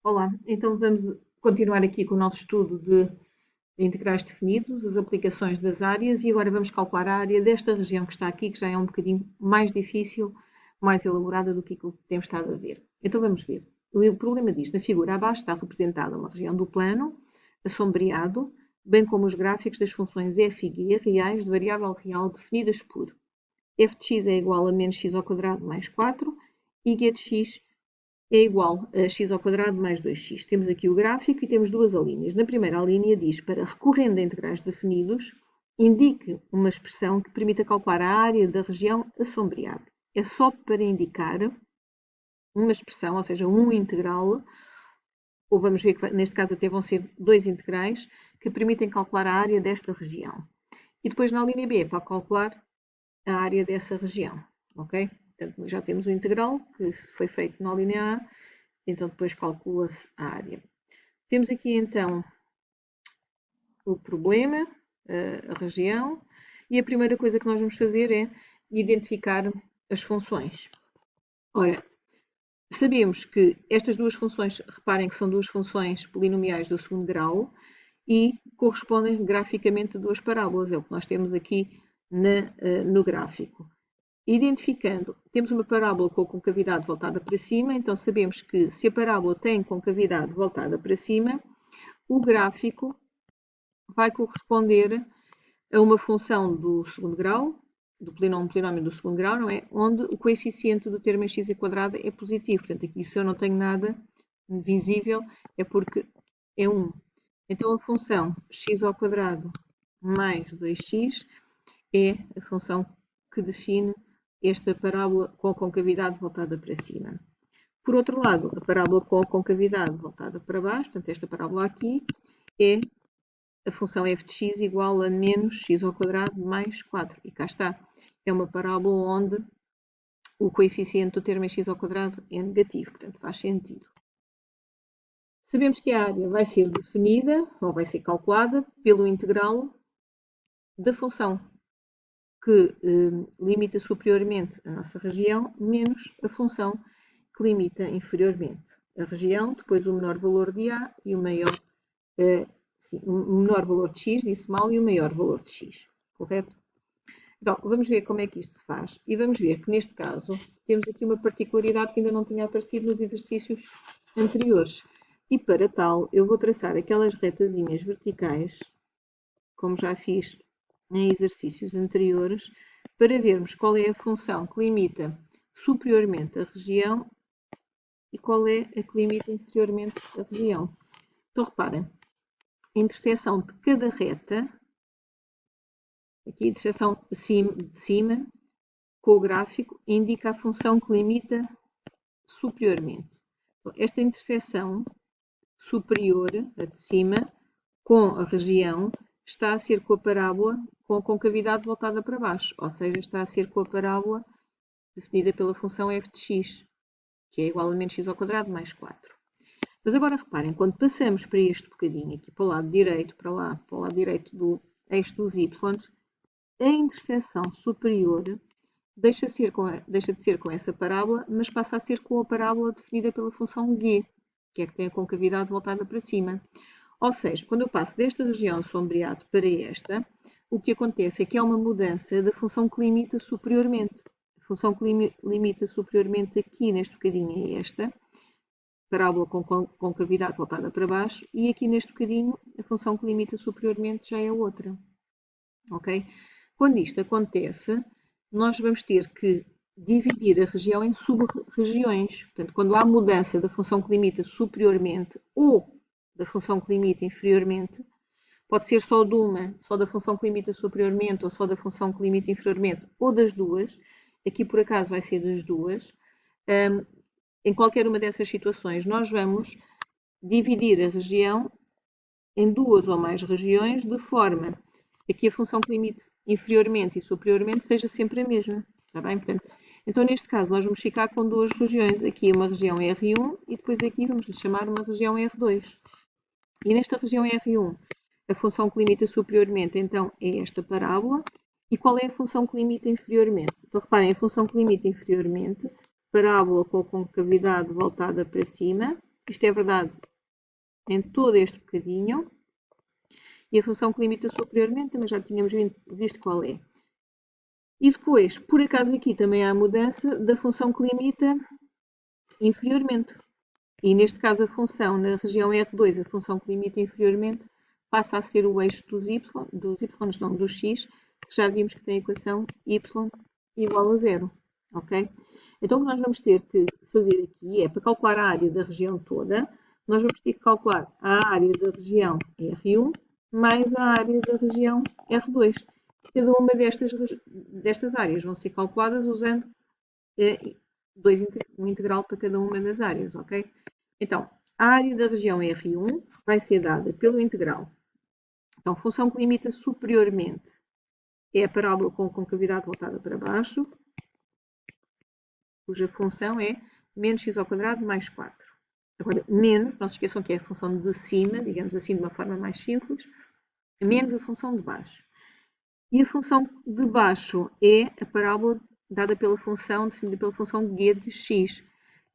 Olá, então vamos continuar aqui com o nosso estudo de integrais definidos, as aplicações das áreas e agora vamos calcular a área desta região que está aqui, que já é um bocadinho mais difícil, mais elaborada do que aquilo que temos estado a ver. Então vamos ver. O problema diz, na figura abaixo está representada uma região do plano, assombreado, bem como os gráficos das funções f e g reais de variável real definidas por f de x é igual a menos x ao quadrado mais 4 e g de x é igual a x ao quadrado mais 2x. Temos aqui o gráfico e temos duas alíneas. Na primeira alínea diz, para recorrendo a integrais definidos, indique uma expressão que permita calcular a área da região assombreada. É só para indicar uma expressão, ou seja, um integral, ou vamos ver que neste caso até vão ser dois integrais, que permitem calcular a área desta região. E depois na linha B é para calcular a área dessa região, ok? Portanto, já temos o integral que foi feito na linha A, então depois calcula-se a área. Temos aqui então o problema, a região, e a primeira coisa que nós vamos fazer é identificar as funções. Ora, sabemos que estas duas funções, reparem que são duas funções polinomiais do segundo grau e correspondem graficamente a duas parábolas, é o que nós temos aqui no gráfico. Identificando, temos uma parábola com a concavidade voltada para cima, então sabemos que se a parábola tem concavidade voltada para cima, o gráfico vai corresponder a uma função do segundo grau, do polinômio do segundo grau, não é? Onde o coeficiente do termo x quadrado é positivo. Portanto, aqui se eu não tenho nada visível, é porque é 1. Então, a função x ao quadrado mais 2x é a função que define esta parábola com a concavidade voltada para cima. Por outro lado, a parábola com a concavidade voltada para baixo, portanto, esta parábola aqui, é a função f de x igual a menos x ao quadrado mais 4. E cá está. É uma parábola onde o coeficiente do termo x ao quadrado é negativo, portanto, faz sentido. Sabemos que a área vai ser definida, ou vai ser calculada, pelo integral da função que limita superiormente a nossa região, menos a função que limita inferiormente a região, depois o menor valor de A e o maior, o menor valor de X, disse mal, e o maior valor de X, correto? Então, vamos ver como é que isto se faz. E vamos ver que, neste caso, temos aqui uma particularidade que ainda não tinha aparecido nos exercícios anteriores. E, para tal, eu vou traçar aquelas retazinhas verticais, como já fiz em exercícios anteriores, para vermos qual é a função que limita superiormente a região e qual é a que limita inferiormente a região. Então, reparem, a interseção de cada reta, aqui a interseção de cima, com o gráfico, indica a função que limita superiormente. Então, esta interseção superior, a de cima, com a região, está a ser com a parábola com a concavidade voltada para baixo, ou seja, está a ser com a parábola definida pela função f de x, que é igual a menos x ao quadrado mais 4. Mas agora reparem, quando passamos para este bocadinho, aqui para o lado direito, para o lado direito do eixo dos y, a interseção superior deixa de ser com essa parábola, mas passa a ser com a parábola definida pela função g, que é que tem a concavidade voltada para cima. Ou seja, quando eu passo desta região sombreado para esta, o que acontece é que há uma mudança da função que limita superiormente. A função que limita superiormente aqui neste bocadinho é esta, parábola com concavidade voltada para baixo, e aqui neste bocadinho a função que limita superiormente já é outra. Ok? Quando isto acontece, nós vamos ter que dividir a região em sub-regiões. Portanto, quando há mudança da função que limita superiormente ou da função que limita inferiormente, pode ser só de uma, só da função que limita superiormente ou só da função que limita inferiormente, ou das duas. Aqui, por acaso, vai ser das duas. Em qualquer uma dessas situações, nós vamos dividir a região em duas ou mais regiões, de forma a que a função que limite inferiormente e superiormente seja sempre a mesma. Está bem? Portanto, então, neste caso, nós vamos ficar com duas regiões. Aqui uma região R1 e depois aqui vamos lhe chamar uma região R2. E nesta região R1, a função que limita superiormente, então, é esta parábola. E qual é a função que limita inferiormente? Então, reparem, a função que limita inferiormente, parábola com a concavidade voltada para cima, Isto é verdade em todo este bocadinho. E a função que limita superiormente, também já tínhamos visto qual é. E depois, por acaso aqui também há a mudança da função que limita inferiormente. E neste caso a função na região R2, a função que limita inferiormente, passa a ser o eixo dos x, que já vimos que tem a equação y igual a zero. Ok? Então o que nós vamos ter que fazer aqui é, para calcular a área da região toda, nós vamos ter que calcular a área da região R1 mais a área da região R2. Cada uma destas áreas vão ser calculadas usando um integral para cada uma das áreas, ok? Então, a área da região R1 vai ser dada pelo integral. Então, função que limita superiormente é a parábola com concavidade voltada para baixo, cuja função é menos x ao quadrado mais 4. Agora, menos, não se esqueçam que é a função de cima, digamos assim, de uma forma mais simples, menos a função de baixo. E a função de baixo é a parábola dada pela função, definida pela função g de x.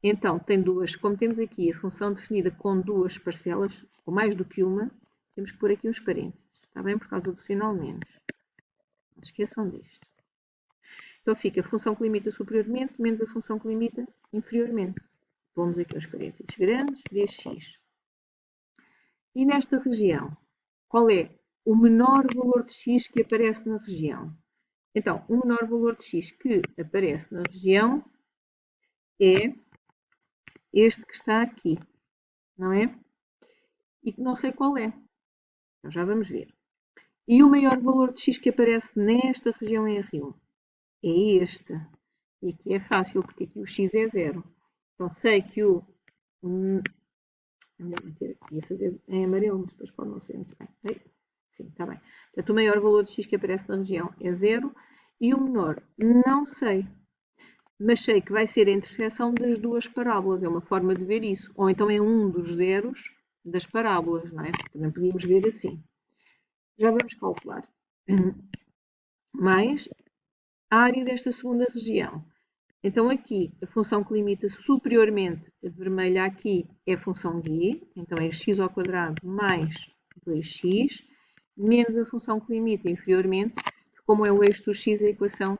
Então, tem duas, como temos aqui a função definida com duas parcelas, ou mais do que uma, temos que pôr aqui uns parênteses, está bem? Por causa do sinal menos. Não se esqueçam disto. Então fica a função que limita superiormente menos a função que limita inferiormente. Pomos aqui uns parênteses grandes, dx. E nesta região, qual é o menor valor de x que aparece na região? Então, o menor valor de x que aparece na região é este que está aqui, não é? E que não sei qual é. Então já vamos ver. E o maior valor de x que aparece nesta região R1 é este. E aqui é fácil, porque aqui o x é zero. Então sei que o... ia fazer em amarelo, mas depois pode não ser muito bem. Sim, está bem. Portanto, o maior valor de x que aparece na região é zero. E o menor, não sei. Mas sei que vai ser a interseção das duas parábolas. É uma forma de ver isso. Ou então é um dos zeros das parábolas, não é? Também podíamos ver assim. Já vamos calcular. Mais a área desta segunda região. Então aqui, a função que limita superiormente, a vermelha aqui, é a função g. Então é x ao quadrado mais 2x, menos a função que limita inferiormente, como é o eixo do x, a equação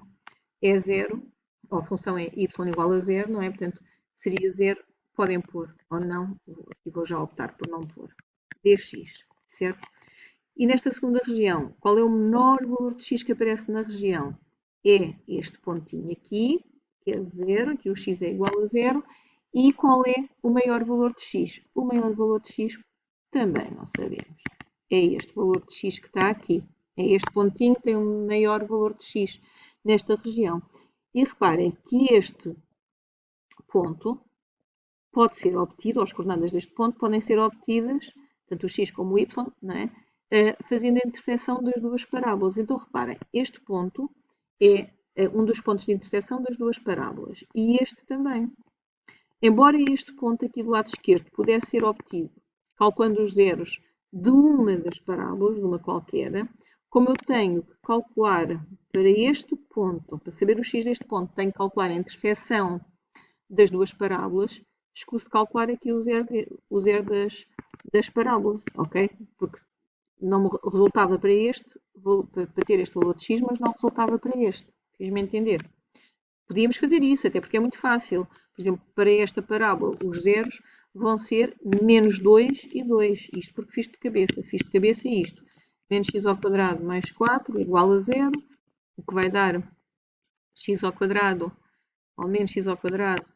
é zero, ou a função é y igual a zero, não é? Portanto, seria zero, podem pôr ou não, aqui vou já optar por não pôr, dx, certo? E nesta segunda região, qual é o menor valor de x que aparece na região? É este pontinho aqui, que é zero, aqui o x é igual a zero, e qual é o maior valor de x? O maior valor de x também não sabemos. É este valor de x que está aqui. É este pontinho que tem o maior valor de x nesta região. E reparem que este ponto pode ser obtido, ou as coordenadas deste ponto podem ser obtidas, tanto o x como o y, não é? Fazendo a interseção das duas parábolas. Então, reparem, este ponto é um dos pontos de interseção das duas parábolas. E este também. Embora este ponto aqui do lado esquerdo pudesse ser obtido calculando os zeros de uma das parábolas, de uma qualquer, como eu tenho que calcular para este ponto, para saber o x deste ponto, tenho que calcular a interseção das duas parábolas, escuso de calcular aqui o zero das parábolas, ok? Porque não me resultava para ter este valor de x, mas não resultava para este. Fiz-me entender. Podíamos fazer isso, até porque é muito fácil. Por exemplo, para esta parábola, os zeros vão ser menos 2 e 2. Isto porque fiz de cabeça. Fiz de cabeça isto. Menos x ao quadrado mais 4 igual a 0. O que vai dar x ao quadrado ou menos x ao quadrado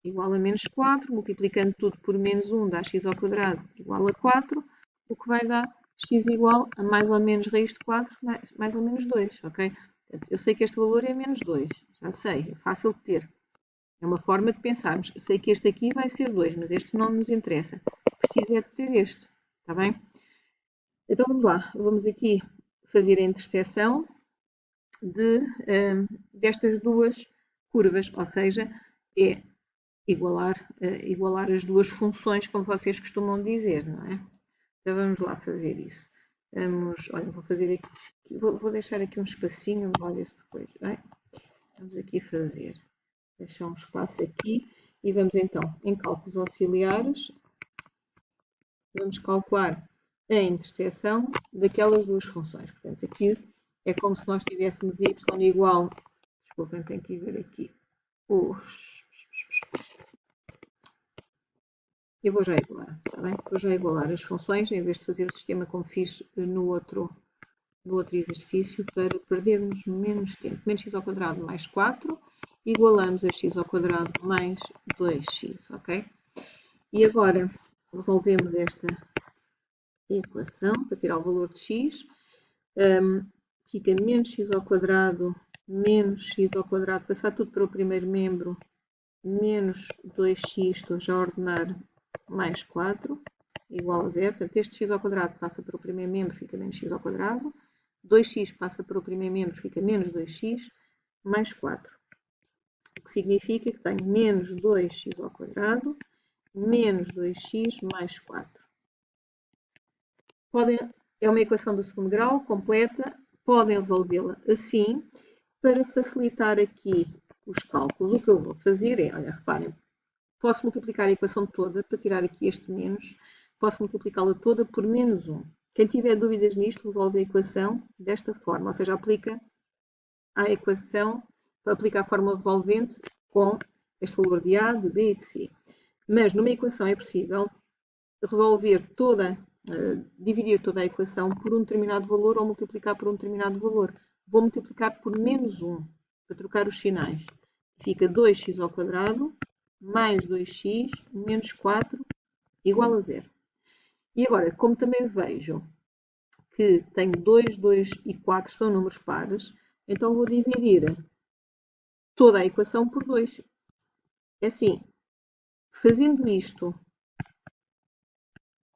igual a menos 4. Multiplicando tudo por menos 1 dá x ao quadrado igual a 4. O que vai dar x igual a mais ou menos raiz de 4 mais ou menos 2. Ok? Eu sei que este valor é menos 2. Já sei, é fácil de ter. É uma forma de pensarmos. Sei que este aqui vai ser 2, mas este não nos interessa. Preciso é de ter este. Está bem? Então vamos lá. Vamos aqui fazer a interseção destas duas curvas. Ou seja, é igualar as duas funções, como vocês costumam dizer, não é? Então vamos lá fazer isso. Olha, vou fazer aqui, vou deixar aqui um espacinho, olha se depois, bem? Vamos aqui fazer, deixar um espaço aqui e vamos então em cálculos auxiliares, vamos calcular a interseção daquelas duas funções. Portanto, aqui é como se nós tivéssemos y igual, desculpem, tenho que ver aqui eu vou já igualar, está bem? Vou já igualar as funções, em vez de fazer o sistema como fiz no outro exercício, para perdermos menos tempo. Menos x ao quadrado mais 4, igualamos a x ao quadrado mais 2x, ok? E agora resolvemos esta equação para tirar o valor de x. Fica menos x ao quadrado menos x ao quadrado, passar tudo para o primeiro membro, menos 2x, estou já a ordenar, mais 4, igual a 0. Portanto, este x ao quadrado passa para o primeiro membro, fica menos x ao quadrado. 2x passa para o primeiro membro, fica menos 2x, mais 4. O que significa que tenho menos 2x ao quadrado, menos 2x, mais 4. É uma equação do segundo grau, completa. Podem resolvê-la assim. Para facilitar aqui os cálculos, o que eu vou fazer é, olha, reparem, posso multiplicar a equação toda para tirar aqui este menos, posso multiplicá-la toda por menos 1. Quem tiver dúvidas nisto, resolve a equação desta forma, ou seja, aplica a equação, aplica a fórmula resolvente com este valor de A, de B e de C. Mas numa equação é possível resolver dividir toda a equação por um determinado valor ou multiplicar por um determinado valor. Vou multiplicar por menos 1, para trocar os sinais. Fica 2x ao quadrado mais 2x menos 4 igual a 0. E agora, como também vejo que tenho 2, 2 e 4 são números pares, então vou dividir toda a equação por 2. É assim, fazendo isto,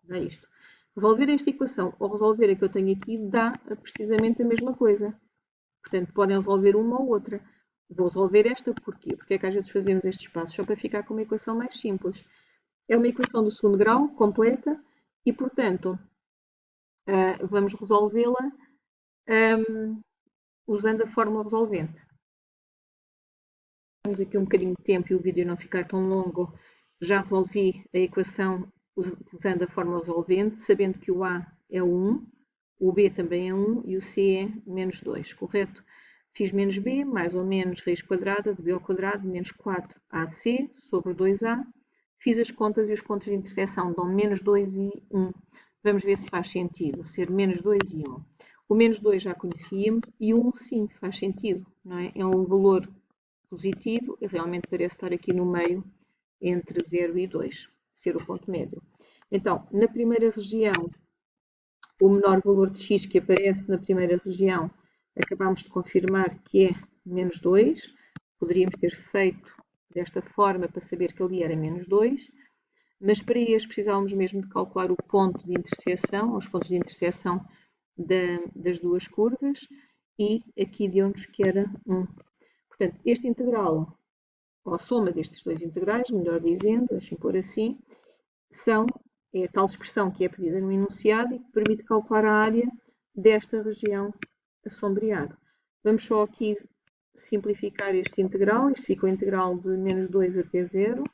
dá isto. Resolver esta equação ou resolver a que eu tenho aqui dá precisamente a mesma coisa. Portanto, podem resolver uma ou outra. Vou resolver esta porquê? Porque é que às vezes fazemos estes passos só para ficar com uma equação mais simples. É uma equação do segundo grau, completa, e, portanto, vamos resolvê-la usando a fórmula resolvente. Temos aqui um bocadinho de tempo e o vídeo não ficar tão longo. Já resolvi a equação usando a fórmula resolvente, sabendo que o A é 1, o B também é 1 e o C é menos 2, correto? Fiz menos B, mais ou menos raiz quadrada de B ao quadrado, menos 4AC sobre 2A. Fiz as contas e os pontos de interseção dão menos 2 e 1. Vamos ver se faz sentido ser menos 2 e 1. O menos 2 já conhecíamos e o 1 sim faz sentido, não é? É um valor positivo e realmente parece estar aqui no meio entre 0 e 2, ser o ponto médio. Então, na primeira região, o menor valor de x que aparece na primeira região, acabamos de confirmar que é menos 2. Poderíamos ter feito desta forma para saber que ali era menos 2. Mas para este precisávamos mesmo de calcular o ponto de interseção, os pontos de interseção das duas curvas, e aqui deu-nos que era 1. Portanto, este integral, ou a soma destes dois integrais, melhor dizendo, deixem pôr assim, é a tal expressão que é pedida no enunciado e que permite calcular a área desta região assombreada. Vamos só aqui simplificar este integral. Isto fica o integral de menos 2 até 0,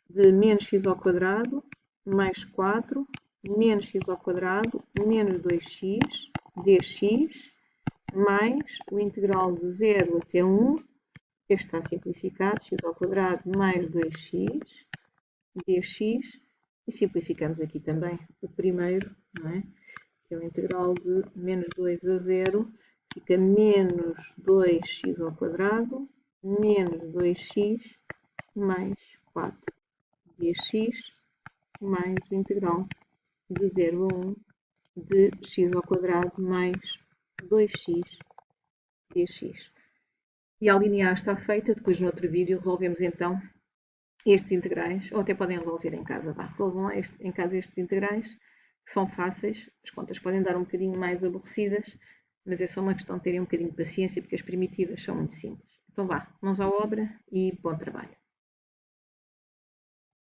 de menos x ao quadrado, mais 4, menos x ao quadrado, menos 2x, dx, mais o integral de 0 até 1, este está simplificado, x ao quadrado mais 2x, dx, e simplificamos aqui também o primeiro, não é? Que é o integral de menos 2 a 0, fica menos 2x ao quadrado, menos 2x, mais 4 dx, mais o integral de 0 a 1 de x ao quadrado mais 2x dx. E a linear está feita, depois no outro vídeo resolvemos então estes integrais, ou até podem resolver em casa, resolvam em casa estes integrais, que são fáceis, as contas podem dar um bocadinho mais aborrecidas, mas é só uma questão de terem um bocadinho de paciência, porque as primitivas são muito simples. Então vá, mãos à obra e bom trabalho.